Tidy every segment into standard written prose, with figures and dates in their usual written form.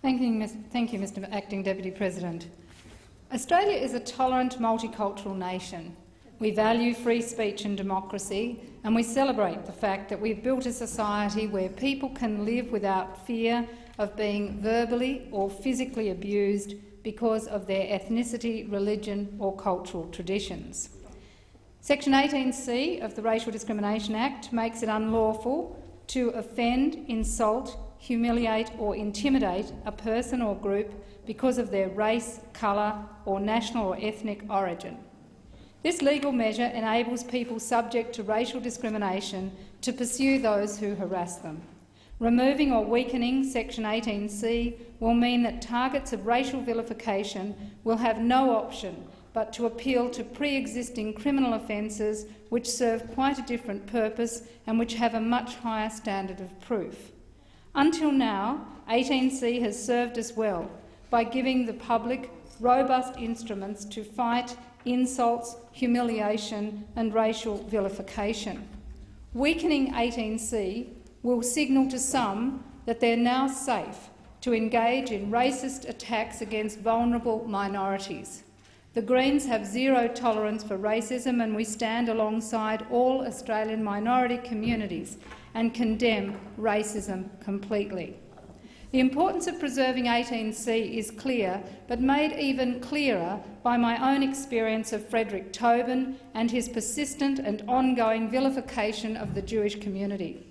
Thank you, Mr. Acting Deputy President. Australia is a tolerant, multicultural nation. We value free speech and democracy, and we celebrate the fact that we've built a society where people can live without fear of being verbally or physically abused because of their ethnicity, religion or cultural traditions. Section 18C of the Racial Discrimination Act makes it unlawful to offend, insult, humiliate or intimidate a person or group because of their race, colour or national or ethnic origin. This legal measure enables people subject to racial discrimination to pursue those who harass them. Removing or weakening Section 18C will mean that targets of racial vilification will have no option but to appeal to pre-existing criminal offences which serve quite a different purpose and which have a much higher standard of proof. Until now, 18C has served us well by giving the public robust instruments to fight insults, humiliation and racial vilification. Weakening 18C will signal to some that they're now safe to engage in racist attacks against vulnerable minorities. The Greens have zero tolerance for racism, and we stand alongside all Australian minority communities and condemn racism completely. The importance of preserving 18C is clear, but made even clearer by my own experience of Frederick Tobin and his persistent and ongoing vilification of the Jewish community.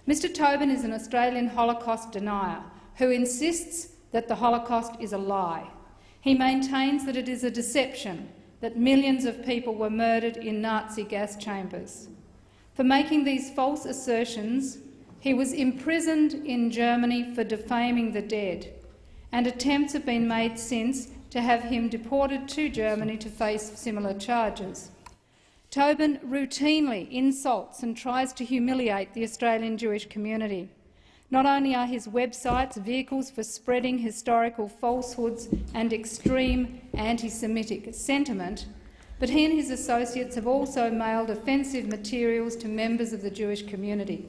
Mr Tobin is an Australian Holocaust denier who insists that the Holocaust is a lie. He maintains that it is a deception, that millions of people were murdered in Nazi gas chambers. For making these false assertions, he was imprisoned in Germany for defaming the dead, and attempts have been made since to have him deported to Germany to face similar charges. Tobin routinely insults and tries to humiliate the Australian Jewish community. Not only are his websites vehicles for spreading historical falsehoods and extreme anti-Semitic sentiment, but he and his associates have also mailed offensive materials to members of the Jewish community.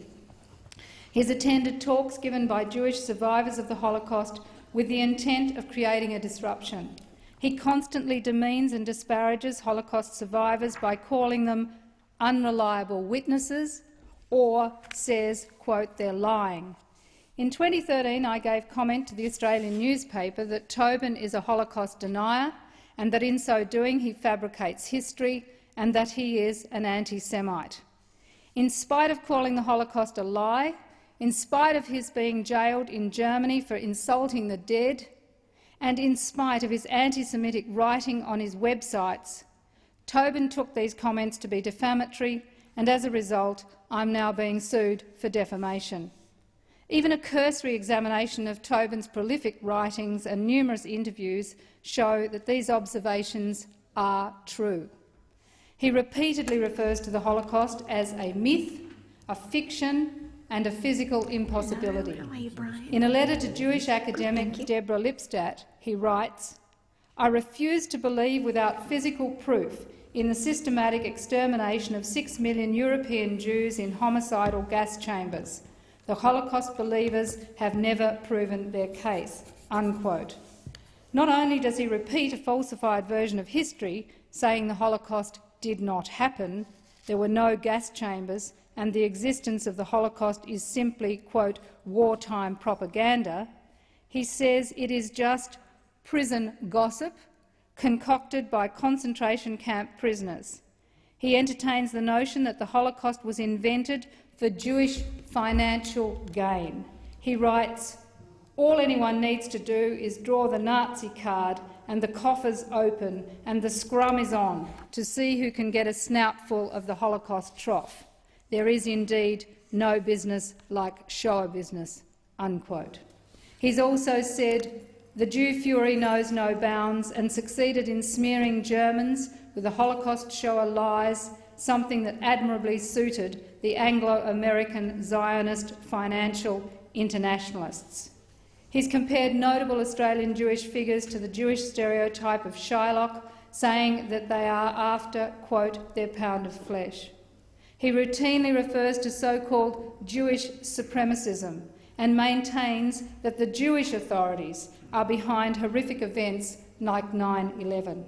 He has attended talks given by Jewish survivors of the Holocaust with the intent of creating a disruption. He constantly demeans and disparages Holocaust survivors by calling them unreliable witnesses or says, quote, they're lying. In 2013, I gave comment to the Australian newspaper that Tobin is a Holocaust denier and that in so doing he fabricates history and that he is an anti-Semite. In spite of calling the Holocaust a lie, in spite of his being jailed in Germany for insulting the dead, and in spite of his anti-Semitic writing on his websites, Tobin took these comments to be defamatory, and as a result I'm now being sued for defamation. Even a cursory examination of Tobin's prolific writings and numerous interviews show that these observations are true. He repeatedly refers to the Holocaust as a myth, a fiction and a physical impossibility. In a letter to Jewish academic Deborah Lipstadt, he writes, I refuse to believe without physical proof in the systematic extermination of 6 million European Jews in homicidal gas chambers. The Holocaust believers have never proven their case." Unquote. Not only does he repeat a falsified version of history, saying the Holocaust did not happen, there were no gas chambers, and the existence of the Holocaust is simply, quote, wartime propaganda, he says it is just prison gossip concocted by concentration camp prisoners. He entertains the notion that the Holocaust was invented for Jewish financial gain. He writes, "All anyone needs to do is draw the Nazi card and the coffers open and the scrum is on to see who can get a snoutful of the Holocaust trough. There is indeed no business like show business." Unquote. He's also said, "The Jew fury knows no bounds," and succeeded in smearing Germans with the Holocaust shower lies, something that admirably suited the Anglo-American Zionist financial internationalists. He's compared notable Australian Jewish figures to the Jewish stereotype of Shylock, saying that they are after, quote, their pound of flesh. He routinely refers to so-called Jewish supremacism and maintains that the Jewish authorities are behind horrific events like 9/11.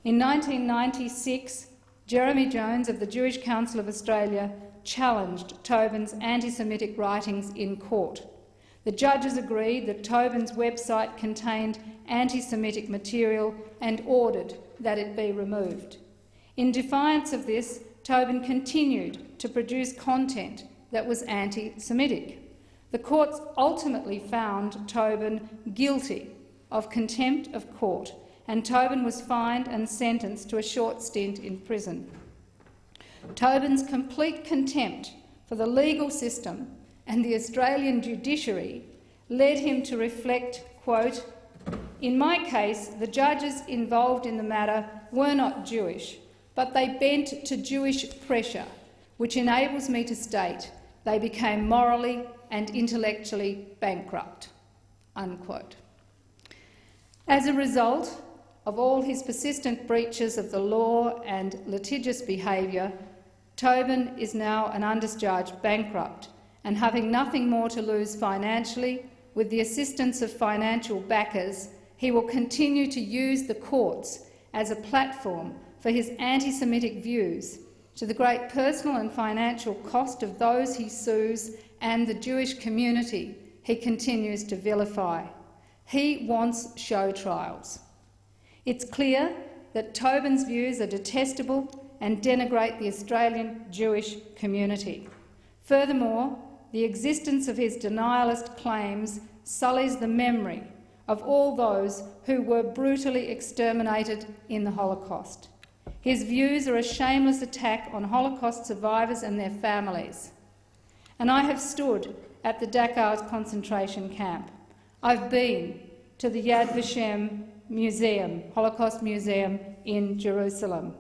In 1996, Jeremy Jones of the Jewish Council of Australia challenged Tobin's anti-Semitic writings in court. The judges agreed that Tobin's website contained anti-Semitic material and ordered that it be removed. In defiance of this, Tobin continued to produce content that was anti-Semitic. The courts ultimately found Tobin guilty of contempt of court, and Tobin was fined and sentenced to a short stint in prison. Tobin's complete contempt for the legal system and the Australian judiciary led him to reflect, quote, "In my case, the judges involved in the matter were not Jewish, but they bent to Jewish pressure, which enables me to state they became morally and intellectually bankrupt," unquote. As a result of all his persistent breaches of the law and litigious behaviour, Tobin is now an undischarged bankrupt, and having nothing more to lose financially, with the assistance of financial backers, he will continue to use the courts as a platform for his anti-Semitic views, to the great personal and financial cost of those he sues and the Jewish community he continues to vilify. He wants show trials. It's clear that Tobin's views are detestable and denigrate the Australian Jewish community. Furthermore, the existence of his denialist claims sullies the memory of all those who were brutally exterminated in the Holocaust. His views are a shameless attack on Holocaust survivors and their families. And I have stood at the Dachau concentration camp. I've been to the Yad Vashem Museum, Holocaust Museum in Jerusalem.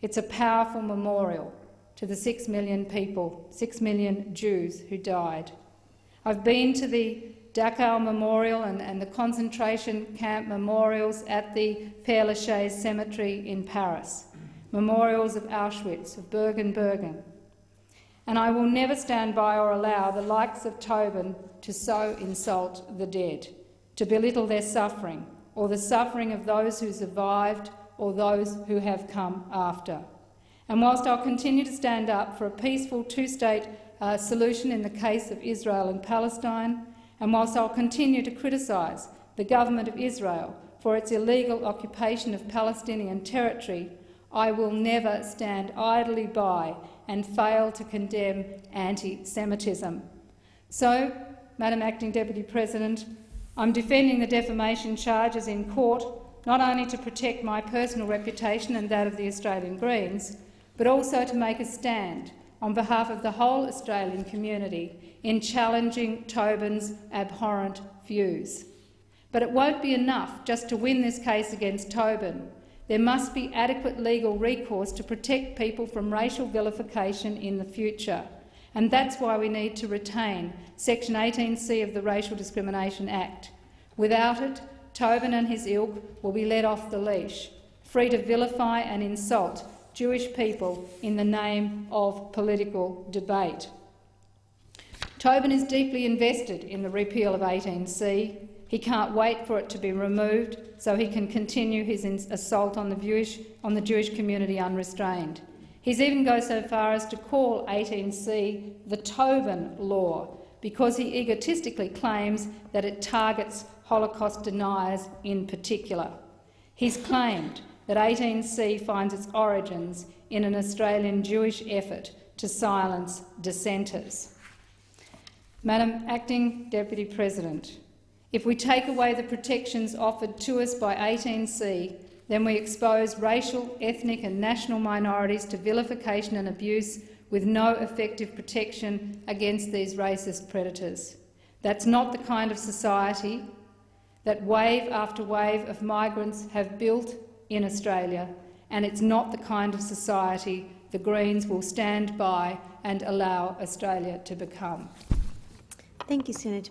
It's a powerful memorial to the 6 million people, 6 million Jews who died. I've been to the Dachau Memorial and the concentration camp memorials at the Père Lachaise Cemetery in Paris, memorials of Auschwitz, of Bergen-Belsen. And I will never stand by or allow the likes of Tobin to so insult the dead, to belittle their suffering, or the suffering of those who survived or those who have come after. And whilst I'll continue to stand up for a peaceful two-state solution in the case of Israel and Palestine, and whilst I'll continue to criticise the government of Israel for its illegal occupation of Palestinian territory, I will never stand idly by and fail to condemn anti-Semitism. So, Madam Acting Deputy President, I'm defending the defamation charges in court not only to protect my personal reputation and that of the Australian Greens, but also to make a stand on behalf of the whole Australian community in challenging Tobin's abhorrent views. But it won't be enough just to win this case against Tobin. There must be adequate legal recourse to protect people from racial vilification in the future, and that's why we need to retain Section 18C of the Racial Discrimination Act. Without it, Tobin and his ilk will be let off the leash, free to vilify and insult Jewish people in the name of political debate. Tobin is deeply invested in the repeal of 18C. He can't wait for it to be removed so he can continue his assault on the Jewish community unrestrained. He's even gone so far as to call 18C the Tobin Law because he egotistically claims that it targets Holocaust deniers in particular. He's claimed that 18C finds its origins in an Australian Jewish effort to silence dissenters. Madam Acting Deputy President, if we take away the protections offered to us by 18C, then we expose racial, ethnic and national minorities to vilification and abuse with no effective protection against these racist predators. That's not the kind of society that wave after wave of migrants have built in Australia, and it's not the kind of society the Greens will stand by and allow Australia to become. Thank you, Senator.